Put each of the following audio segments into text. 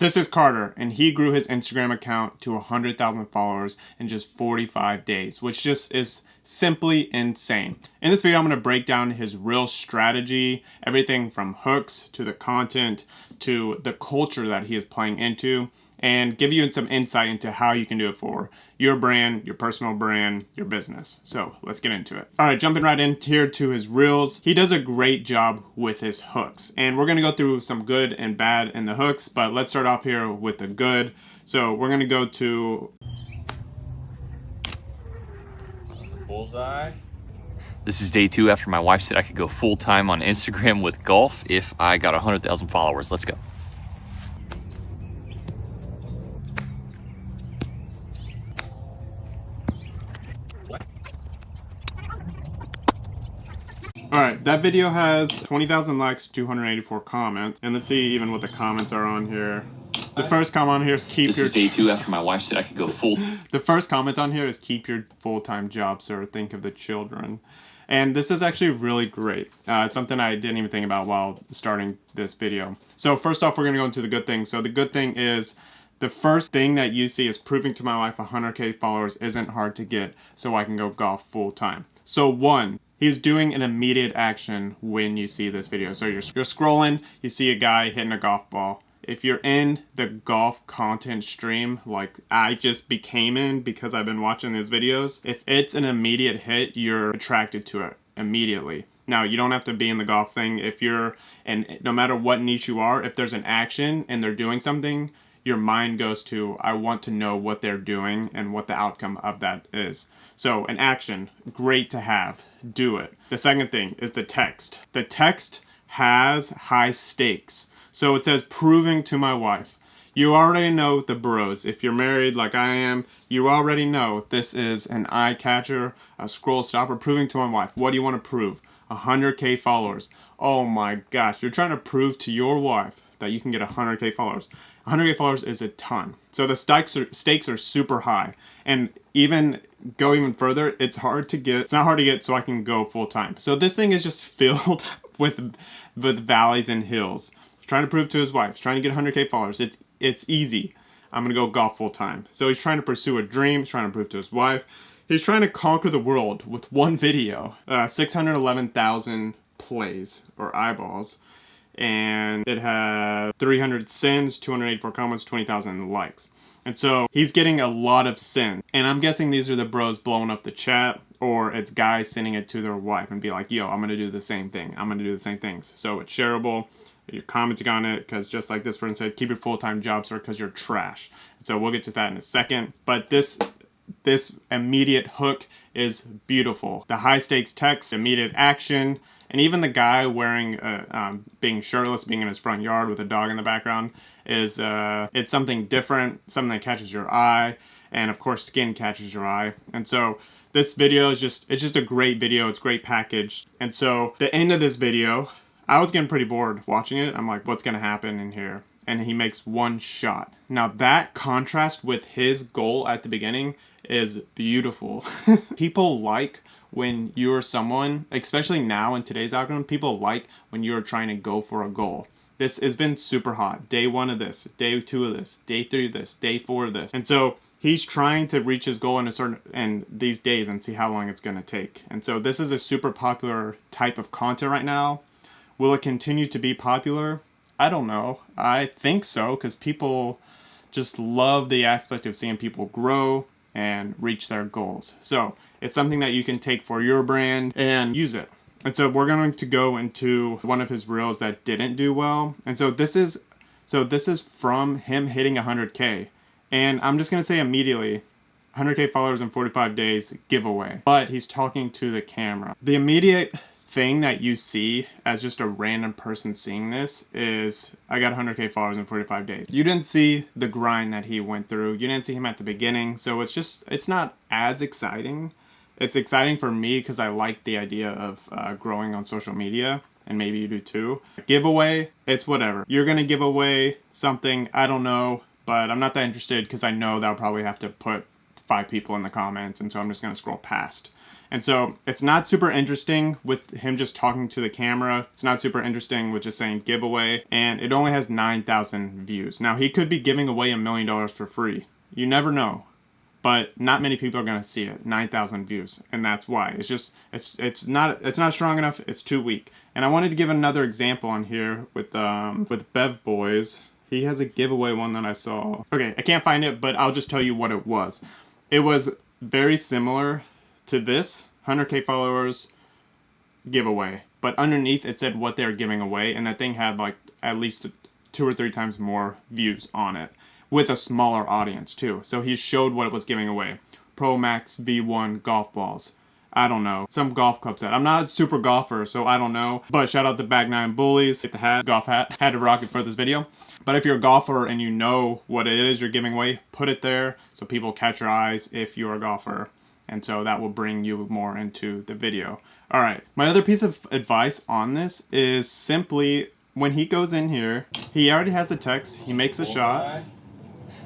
This is Carter, and he grew his Instagram account to 100,000 followers in just 45 days, which just is simply insane. In this video, I'm going to break down his real strategy, everything from hooks to the content to the culture that he is playing into, and give you some insight into how you can do it for your brand, your personal brand, your business. So let's get into it. All right, jumping right in here to his reels. He does a great job with his hooks, and we're gonna go through some good and bad in the hooks, but let's start off here with the good. So we're gonna go to Bullseye. This is day 2 after my wife said I could go full-time on Instagram with golf if I got 100,000 followers. Let's go. Alright, that video has 20,000 likes, 284 comments. And let's see even what the comments are on here. The first comment on here is This is day 2 after my wife said I could go full. The first comment on here is keep your full-time job, sir. Think of the children. And this is actually really great. Something I didn't even think about while starting this video. So first off, we're going to go into the good thing. So the good thing is the first thing that you see is proving to my wife 100K followers isn't hard to get so I can go golf full-time. So one, he's doing an immediate action when you see this video. So you're scrolling, you see a guy hitting a golf ball. If you're in the golf content stream, like I just became in because I've been watching these videos, if it's an immediate hit, you're attracted to it immediately. Now, you don't have to be in the golf thing. If you're, and no matter what niche you are, if there's an action and they're doing something, your mind goes to, I want to know what they're doing and what the outcome of that is. So an action, great to have, do it. The second thing is the text. The text has high stakes. So it says, proving to my wife. You already know the bros. If you're married like I am, you already know this is an eye catcher, a scroll stopper, proving to my wife. What do you want to prove? 100K followers. Oh my gosh, you're trying to prove to your wife that you can get 100K followers. 100K followers is a ton. So the stakes are super high. And go even further, it's hard to get. It's not hard to get so I can go full time. So this thing is just filled with valleys and hills. He's trying to prove to his wife. He's trying to get 100K followers. It's easy. I'm going to go golf full time. So he's trying to pursue a dream. He's trying to prove to his wife. He's trying to conquer the world with one video. 611,000 plays or eyeballs. And it has 300 sends, 284 comments, 20,000 likes. And so he's getting a lot of sends. And I'm guessing these are the bros blowing up the chat, or it's guys sending it to their wife and be like, yo, I'm going to do the same thing. I'm going to do the same things. So it's shareable. You're commenting on it because just like this person said, keep your full-time job, sir, because you're trash. And so we'll get to that in a second. But this immediate hook is beautiful. The high-stakes text, immediate action, and even the guy wearing, being shirtless, being in his front yard with a dog in the background is, it's something different, something that catches your eye, and of course skin catches your eye. And so this video is it's just a great video, it's great packaged. And so the end of this video, I was getting pretty bored watching it. I'm like, what's gonna happen in here? And he makes one shot. Now that contrast with his goal at the beginning is beautiful. People like when you're someone, especially now in today's algorithm, people like when you're trying to go for a goal. This has been super hot. Day 1 of this, day 2 of this, day 3 of this, day 4 of this. And so he's trying to reach his goal in these days and see how long it's gonna take. And so this is a super popular type of content right now. Will it continue to be popular? I don't know. I think so, because people just love the aspect of seeing people grow and reach their goals. So it's something that you can take for your brand and use it. And so we're going to go into one of his reels that didn't do well. And so this is from him hitting 100K. And I'm just going to say immediately, 100K followers in 45 days giveaway. But he's talking to the camera. The immediate thing that you see as just a random person seeing this is, I got 100K followers in 45 days. You didn't see the grind that he went through. You didn't see him at the beginning. So it's not as exciting. It's exciting for me because I like the idea of growing on social media, and maybe you do too. Giveaway, it's whatever. You're gonna give away something, I don't know, but I'm not that interested because I know that I'll probably have to put 5 people in the comments, and so I'm just gonna scroll past. And so it's not super interesting with him just talking to the camera. It's not super interesting with just saying giveaway. And it only has 9,000 views. Now, he could be giving away $1 million for free. You never know. But not many people are going to see it. 9,000 views. And that's why. It's just, it's not strong enough. It's too weak. And I wanted to give another example on here with Bev Boys. He has a giveaway one that I saw. Okay, I can't find it, but I'll just tell you what it was. It was very similar to this 100K followers giveaway. But underneath it said what they're giving away. And that thing had like at least 2 or 3 times more views on it. With a smaller audience too. So he showed what it was giving away. Pro Max V1 golf balls. I don't know. Some golf club set. I'm not a super golfer, so I don't know. But shout out to Bag 9 Bullies. Get the hat, golf hat. Had to rock it for this video. But if you're a golfer and you know what it is you're giving away, put it there so people catch your eyes if you're a golfer. And so that will bring you more into the video. Alright, my other piece of advice on this is simply when he goes in here, he already has the text, he makes a shot.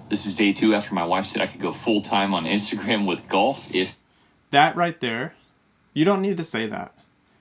This is day 2 after my wife said I could go full-time on Instagram with golf if... That right there, you don't need to say that.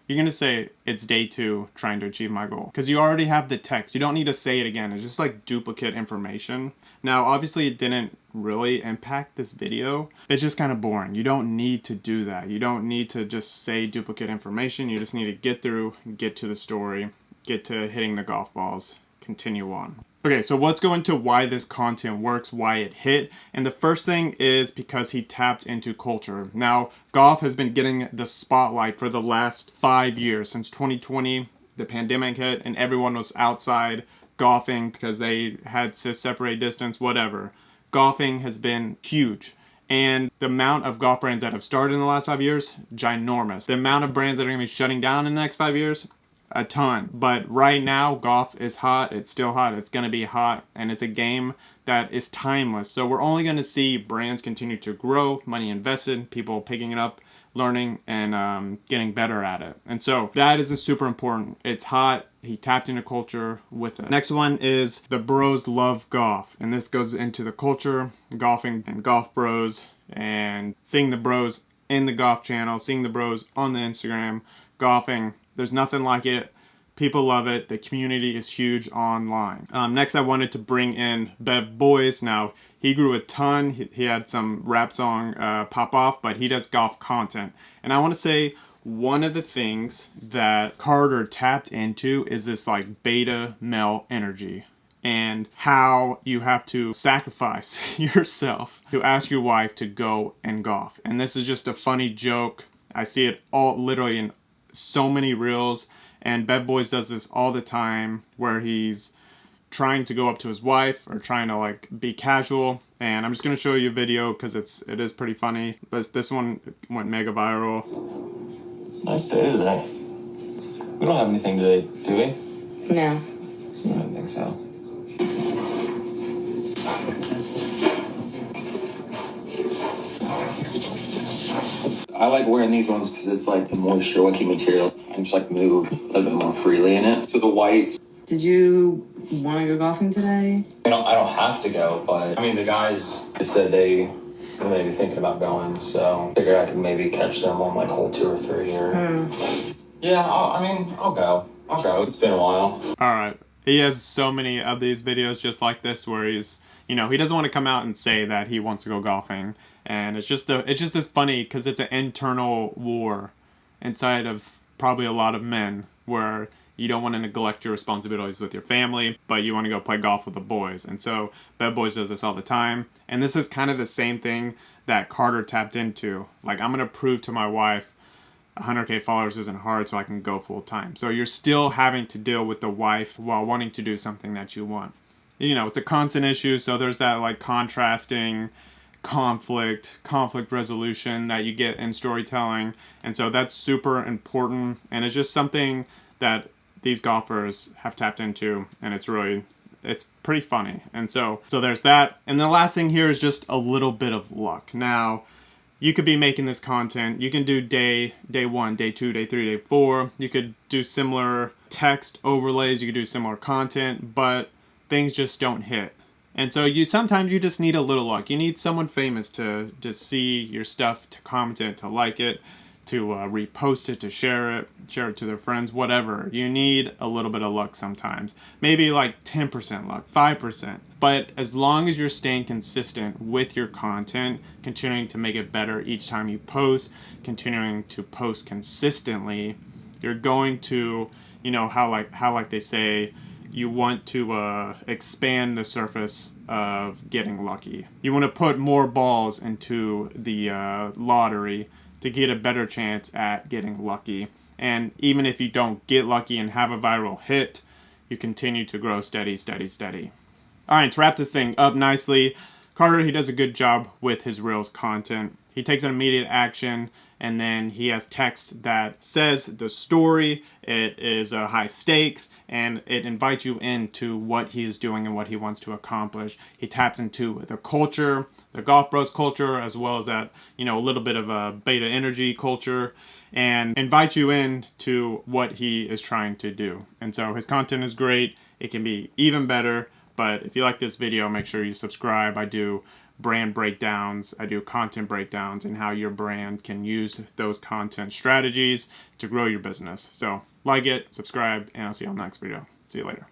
You're going to say, it's day 2 trying to achieve my goal. Because you already have the text. You don't need to say it again. It's just like duplicate information. Now, obviously it didn't really impact this video. It's just kind of boring. You don't need to do that. You don't need to just say duplicate information. You just need to get through, get to the story, get to hitting the golf balls, continue on. Okay, so let's go into why this content works, why it hit. And the first thing is because he tapped into culture. Now, golf has been getting the spotlight for the last 5 years. Since 2020, the pandemic hit and everyone was outside golfing because they had to separate distance, whatever. Golfing has been huge. And the amount of golf brands that have started in the last 5 years, ginormous. The amount of brands that are going to be shutting down in the next 5 years, a ton. But right now, golf is hot. It's still hot. It's going to be hot. And it's a game that is timeless. So we're only going to see brands continue to grow, money invested, people picking it up, learning, and getting better at it. And so that is super important. It's hot. He tapped into culture with it. Next one is the bros love golf. And this goes into the culture, golfing and golf bros, and seeing the bros in the golf channel, seeing the bros on the Instagram, golfing. There's nothing like it. People love it. The community is huge online. Next, I wanted to bring in Bev Boys. Now, he grew a ton. He had some rap song pop off, but he does golf content. And I want to say one of the things that Carter tapped into is this like beta male energy. And how you have to sacrifice yourself to ask your wife to go and golf. And this is just a funny joke. I see it all literally in so many reels, and Bev Boys does this all the time where he's trying to go up to his wife or trying to like be casual. And I'm just going to show you a video because it is pretty funny. This one went mega viral. Nice day today. We don't have anything today, do we? No. I don't think so. I like wearing these ones because it's like the moisture wicking material. I can just like move a little bit more freely in it. So the whites. Did you want to go golfing today? I don't have to go, but I mean the guys said they were maybe thinking about going, so I figured I could maybe catch them on like hole 2 or 3 or. Yeah, I'll go. It's been a while. All right. He has so many of these videos just like this where he's, he doesn't want to come out and say that he wants to go golfing. And it's just this funny because it's an internal war inside of probably a lot of men where you don't want to neglect your responsibilities with your family, but you want to go play golf with the boys. And so Bev Boys does this all the time. And this is kind of the same thing that Carter tapped into. Like, I'm going to prove to my wife 100K followers isn't hard, so I can go full time. So you're still having to deal with the wife while wanting to do something that you want. It's a constant issue. So there's that like contrasting conflict resolution that you get in storytelling. And so that's super important. And it's just something that these golfers have tapped into. And it's pretty funny. And so there's that. And the last thing here is just a little bit of luck. Now, you could be making this content. You can do day 1, day 2, day 3, day 4. You could do similar text overlays. You could do similar content, but things just don't hit. And so sometimes you just need a little luck. You need someone famous to see your stuff, to comment it, to like it, to repost it, to share it to their friends, whatever. You need a little bit of luck sometimes. Maybe like 10% luck, 5%. But as long as you're staying consistent with your content, continuing to make it better each time you post, continuing to post consistently, you're going to, you know, how like they say, you want to expand the surface of getting lucky. You want to put more balls into the lottery to get a better chance at getting lucky. And even if you don't get lucky and have a viral hit, you continue to grow steady, steady, steady. All right, to wrap this thing up nicely, Carter, he does a good job with his Reels content. He takes an immediate action, and then he has text that says the story. It is high stakes, and it invites you into what he is doing and what he wants to accomplish. He taps into the culture, the Golf Bros culture, as well as that, you know, a little bit of a beta energy culture, and invites you into what he is trying to do. And so his content is great. It can be even better. But if you like this video, make sure you subscribe. I do brand breakdowns, I do content breakdowns, and how your brand can use those content strategies to grow your business. So like it, subscribe, and I'll see you on the next video. See you later.